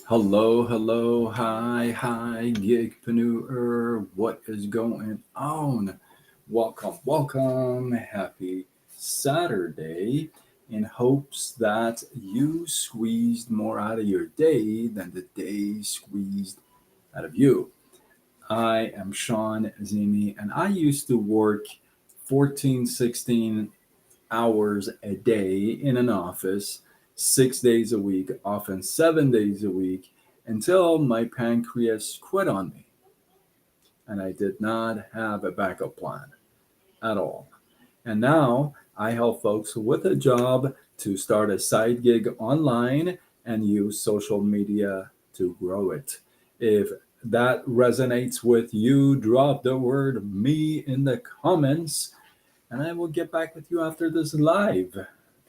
Hello, hello, hi, gigpreneur. What is going on? Welcome. Happy Saturday. In hopes that you squeezed more out of your day than the day squeezed out of you. I am Sean Zini, and I used to work 14, 16 hours a day in an office, 6 days a week, often 7 days a week, until my pancreas quit on me. And I did not have a backup plan at all. And now I help folks with a job to start a side gig online and use social media to grow it. If that resonates with you, drop the word me in the comments and I will get back with you after this live.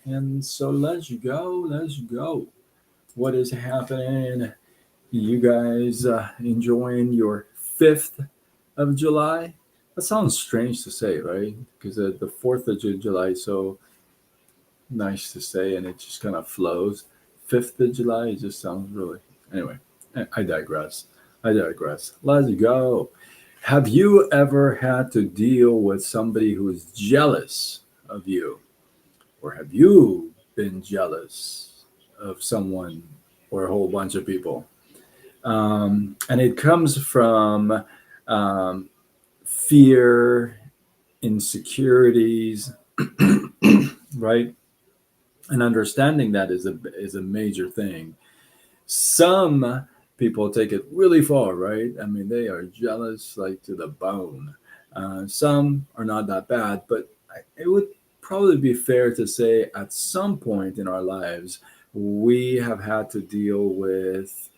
And so let's go. What is happening? You guys enjoying your 5th of July? That sounds strange to say, right? Because the 4th of July is so nice to say and it just kind of flows. 5th of July, it just sounds really. Anyway, I digress. Let's go. Have you ever had to deal with somebody who is jealous of you? Or have you been jealous of someone or a whole bunch of people? And it comes from um, fear, insecurities, right? And understanding that is a major thing. Some people take it really far, right? I mean, they are jealous like to the bone. Some are not that bad, but it would probably be fair to say at some point in our lives, we have had to deal with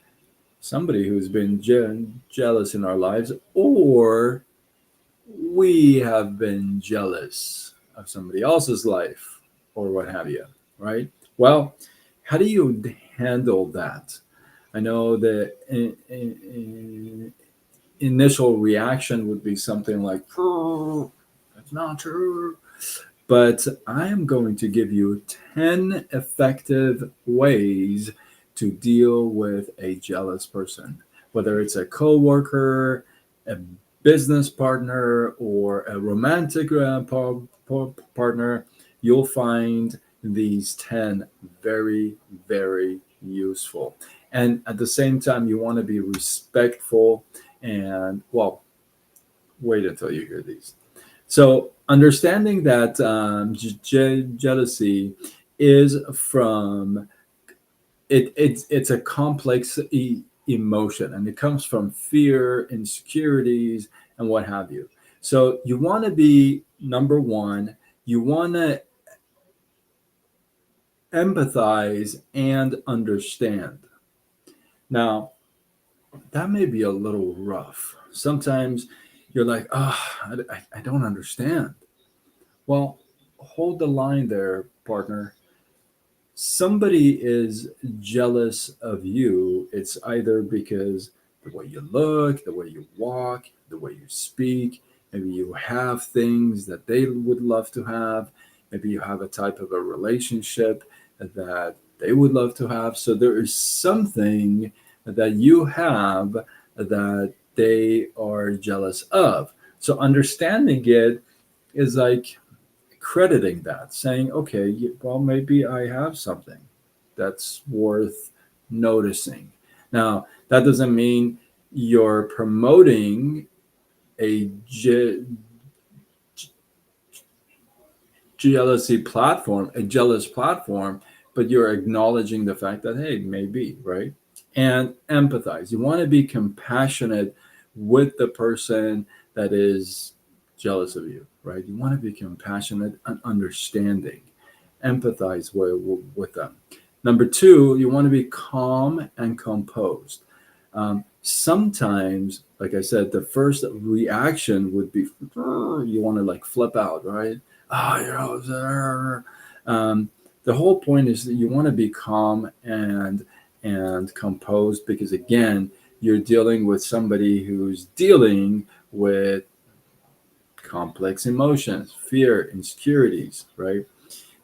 somebody who's been jealous in our lives, or we have been jealous of somebody else's life, or what have you, right? Well, how do you handle that? I know the initial reaction would be something like, "Oh, that's not true." But I am going to give you 10 effective ways to deal with a jealous person, whether it's a coworker, a business partner, or a romantic partner. You'll find these 10 very, very useful. And at the same time, you want to be respectful and, well, wait until you hear these. So, understanding that jealousy is from it's a complex emotion, and it comes from fear, insecurities, and what have you. So, you want to be number one. You want to empathize and understand. Now, that may be a little rough. Sometimes you're like, oh, I don't understand. Well, hold the line there, partner. Somebody is jealous of you. It's either because the way you look, the way you walk, the way you speak, maybe you have things that they would love to have, maybe you have a type of a relationship that they would love to have. So there is something that you have that they are jealous of. So understanding it is like crediting that, saying, okay, well, maybe I have something that's worth noticing. Now, that doesn't mean you're promoting a a jealous platform, but you're acknowledging the fact that, hey, maybe, right? And empathize. You want to be compassionate with the person that is jealous of you, right? You want to be compassionate and understanding, empathize with them. Number two, you want to be calm and composed. Sometimes, like I said, the first reaction would be you want to like flip out, right? Oh, the whole point is that you want to be calm and composed because again, you're dealing with somebody who's dealing with complex emotions, fear, insecurities, right?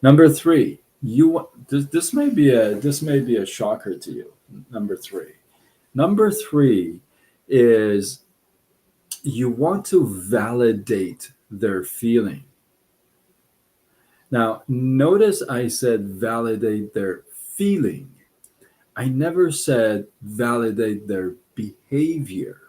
Number three, this may be a shocker to you. Number three, Number three is you want to validate their feeling. Now, notice I said validate their feeling. I never said validate their behavior.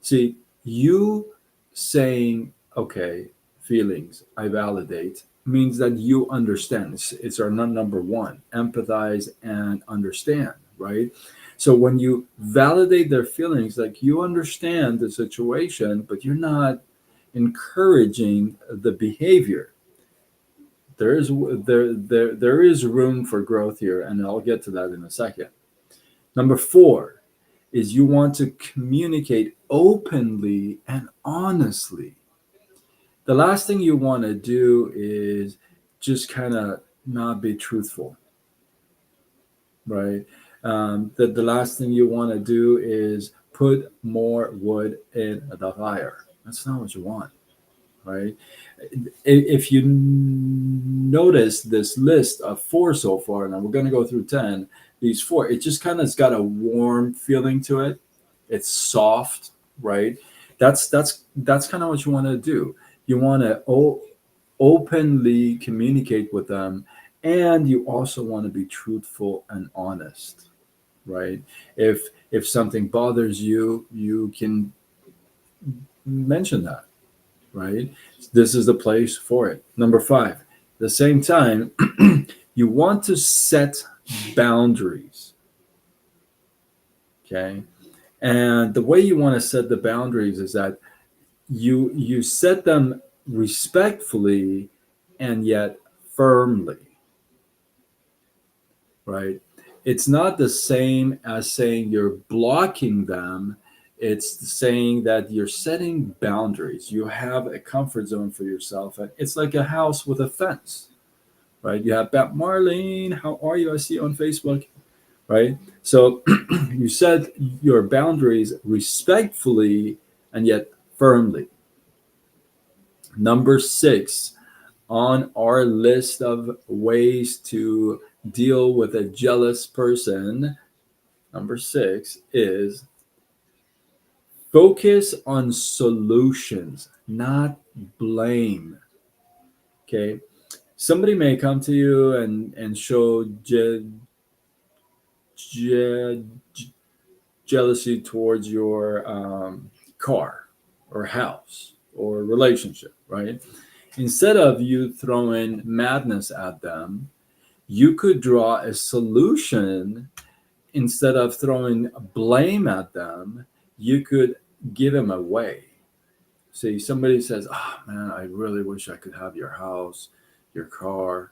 See, you saying, okay, feelings, I validate, means that you understand. It's our number one, empathize and understand, right? So when you validate their feelings, like you understand the situation, but you're not encouraging the behavior. There is room for growth here, and I'll get to that in a second. Number four is you want to communicate openly and honestly. The last thing you want to do is just kind of not be truthful, right? The last thing you want to do is put more wood in the fire. That's not what you want, right? If you notice this list of four so far, and we're going to go through 10, these four, it just kind of's got a warm feeling to it. It's soft, right? That's kind of what you want to do. You want to openly communicate with them, and you also want to be truthful and honest, right? If something bothers you, you can mention that, right? This is the place for it. Number five, at the same time, you want to set boundaries. Okay. And the way you want to set the boundaries is that you set them respectfully and yet firmly, right? It's not the same as saying you're blocking them. It's saying that you're setting boundaries. You have a comfort zone for yourself. And it's like a house with a fence, right? You have Marlene, how are you? I see you on Facebook, right? So you set your boundaries respectfully and yet firmly. Number six on our list of ways to deal with a jealous person, number six is focus on solutions, not blame. Okay. Somebody may come to you and show je- jealousy towards your car or house or relationship, right? Instead of you throwing madness at them, you could draw a solution. Instead of throwing blame at them, you could give them a way. See, somebody says, oh man, I really wish I could have your house, your car.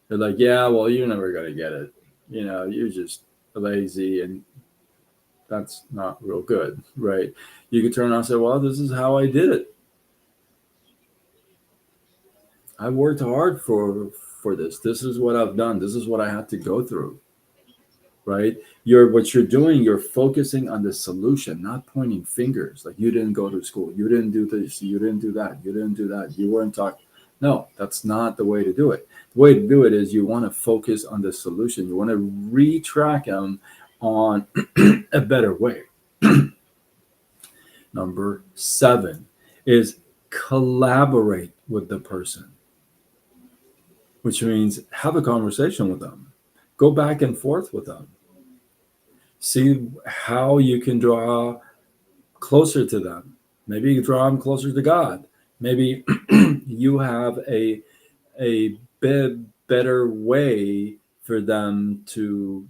They're like, yeah, well, you're never going to get it. You're just lazy, and that's not real good, right? You could turn around and say, well, this is how I did it. I worked hard for this. This is what I've done. This is what I had to go through, right? What you're doing, you're focusing on the solution, not pointing fingers. Like you didn't go to school, you didn't do this, you didn't do that, you didn't do that, you weren't talking. No, that's not the way to do it. The way to do it is you want to focus on the solution. You want to retrack them on a better way. Number seven is collaborate with the person, which means have a conversation with them, go back and forth with them, see how you can draw closer to them. Maybe you draw them closer to God. Maybe you have a better way for them to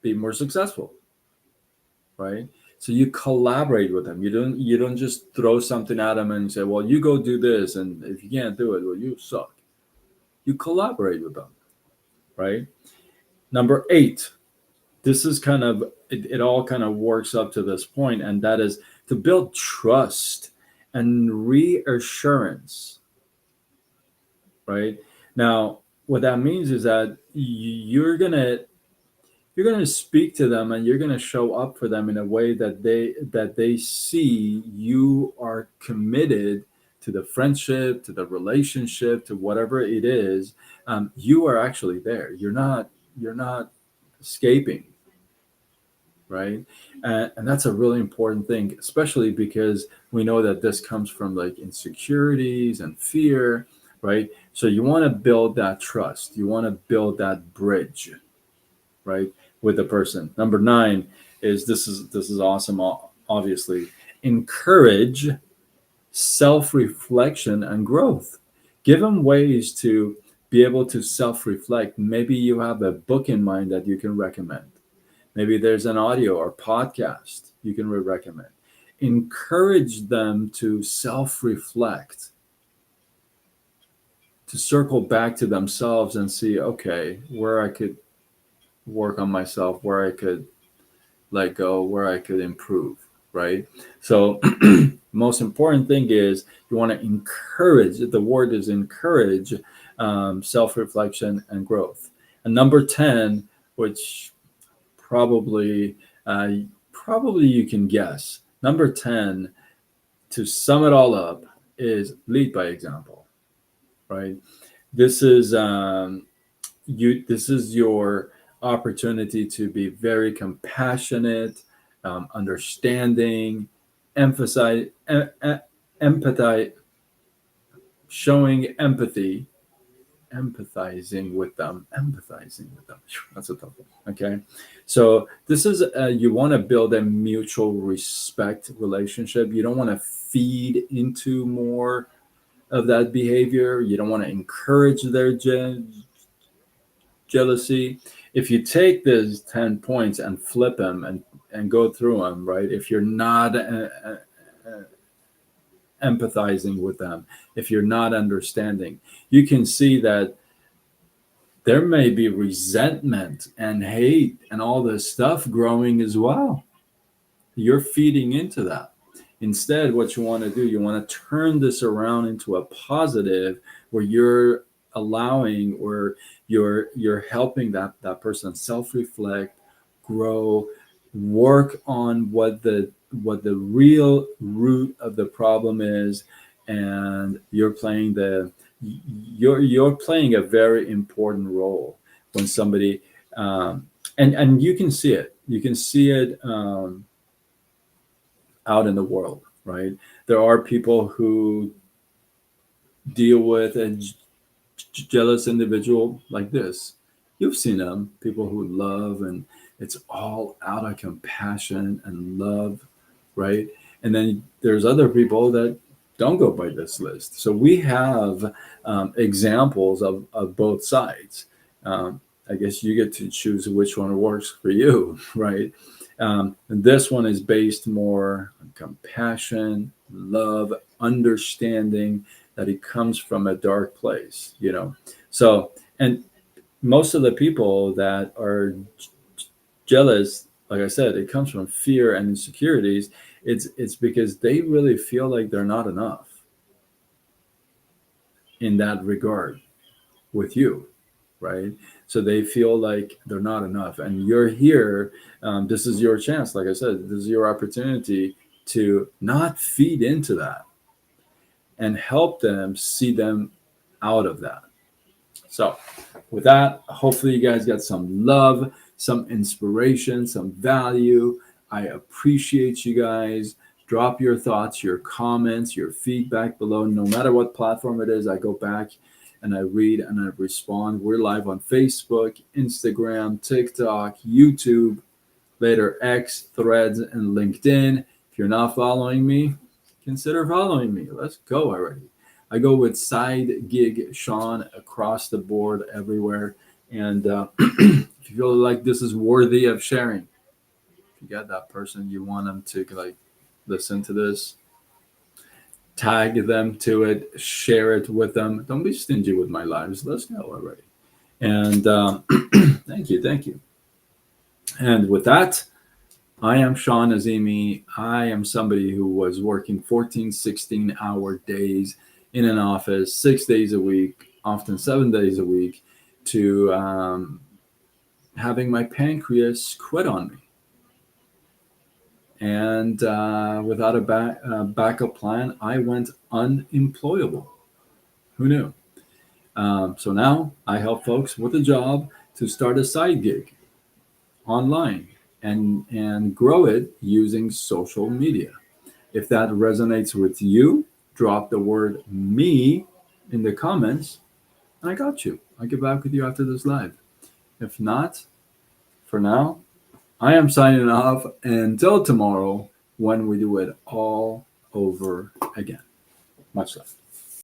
be more successful, right? So you collaborate with them. You don't just throw something at them and say, "Well, you go do this," and if you can't do it, well, you suck. You collaborate with them, right? Number eight, this is kind of it all kind of works up to this point, and that is to build trust and reassurance, right? Now, what that means is that you're gonna speak to them, and you're gonna show up for them in a way that they see you are committed to the friendship, to the relationship, to whatever it is. You are actually there. You're not escaping. right? And that's a really important thing, especially because we know that this comes from like insecurities and fear, right? So you want to build that trust, you want to build that bridge, right, with the person. Number nine is this is awesome. Obviously, encourage self-reflection and growth. Give them ways to be able to self-reflect. Maybe you have a book in mind that you can recommend. Maybe there's an audio or podcast you can recommend. Encourage them to self-reflect, to circle back to themselves and see, okay, where I could work on myself, where I could let go, where I could improve, right? So, most important thing is you want to encourage, the word is encourage, self reflection and growth. And number 10, which probably, uh, probably you can guess, number 10, to sum it all up, is lead by example, right? This is this is your opportunity to be very compassionate, understanding, emphasize, empathize, showing empathy, empathizing with them. That's a tough one. Okay, so this is you want to build a mutual respect relationship. You don't want to feed into more of that behavior. You don't want to encourage their jealousy. If you take these 10 points and flip them and go through them, right? If you're not empathizing with them, if you're not understanding, you can see that there may be resentment and hate and all this stuff growing as well. You're feeding into that. Instead, what you want to do, you want to turn this around into a positive where you're allowing or you're helping that person self-reflect, grow, work on what the real root of the problem is, and you're playing a very important role when somebody and you can see it. You can see it out in the world, right? There are people who deal with a jealous individual like this. You've seen them, people who love, and it's all out of compassion and love, right? And then there's other people that don't go by this list. So we have examples of both sides. I guess you get to choose which one works for you, right? And this one is based more on compassion, love, understanding that it comes from a dark place. So, and most of the people that are jealous, like I said, it comes from fear and insecurities. It's because they really feel like they're not enough in that regard with you, right? So they feel like they're not enough, and you're here. This is your chance. Like I said, this is your opportunity to not feed into that and help them see them out of that. So, with that, hopefully, you guys got some love, some inspiration, some value. I appreciate you guys. Drop your thoughts, your comments, your feedback below. No matter what platform it is, I go back and I read and I respond. We're live on Facebook, Instagram, TikTok, YouTube, later X, Threads, and LinkedIn. If you're not following me, consider following me. Let's go already. I go with side gig Sean across the board everywhere. And if you feel like this is worthy of sharing, if you got that person you want them to like listen to this, tag them to it, share it with them. Don't be stingy with my lives. Let's go already. And thank you. And with that, I am Sean Azimi. I am somebody who was working 14, 16-hour days in an office, 6 days a week, often 7 days a week, to having my pancreas quit on me. And without a backup plan, I went unemployable. Who knew? So now I help folks with a job to start a side gig online and grow it using social media. If that resonates with you, drop the word me in the comments, and I got you. I'll get back with you after this live. If not, for now, I am signing off until tomorrow when we do it all over again. Much love.